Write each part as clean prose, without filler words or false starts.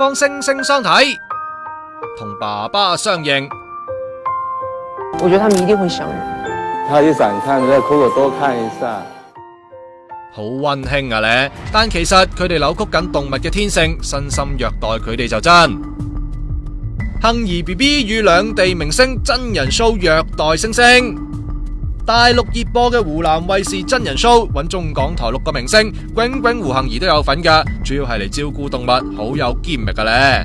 幫猩猩相睇，同爸爸相認。我覺得他們一定會相認。他一想看，讓 Coco 多看一下。好溫馨啊咧，但其實佢哋扭曲緊動物嘅天性，身心虐待佢哋就真。幸兒 BB 與兩地明星真人 show 虐待猩猩。大陸熱播嘅湖南衛視真人 show 揾中港台6個明星，囧囧胡杏兒都有份噶，主要係嚟照顧動物，好有兼力噶咧。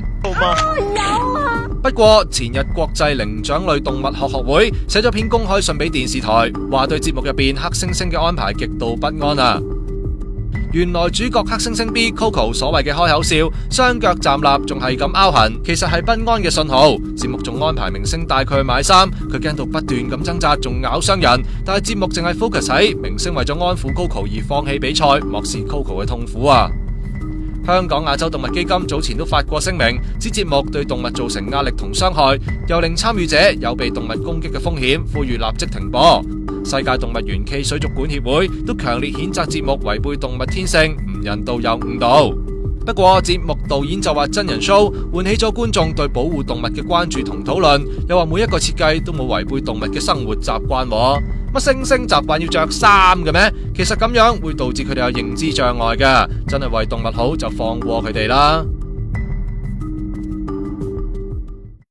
不過前日國際靈長類動物學學會寫咗篇公開信俾電視台，話對節目入邊黑猩猩嘅安排極度不安啊！原來主角黑猩猩 B Coco 所謂嘅開口笑、雙腳站立仲係咁拗痕，其實係不安嘅信號。節目仲安排明星帶佢去買衫，佢驚到不斷咁掙扎，仲咬傷人。但係節目淨係 focus 喺明星為咗安撫 Coco 而放棄比賽，漠視 Coco 嘅痛苦啊！香港亞洲動物基金早前都發過聲明，指節目對動物造成壓力同傷害，又令參與者有被動物攻擊嘅風險，呼籲立即停播。世界動物園暨水族館協會都強烈譴責節目違背動物天性，唔人道又誤導。不過節目導演就話真人 show 喚起咗觀眾對保護動物嘅關注同討論，又話每一個設計都冇違背動物嘅生活習慣。乜猩猩習慣要着衫嘅咩？其實咁樣會導致佢哋有認知障礙㗎，真係為動物好就放過佢哋啦。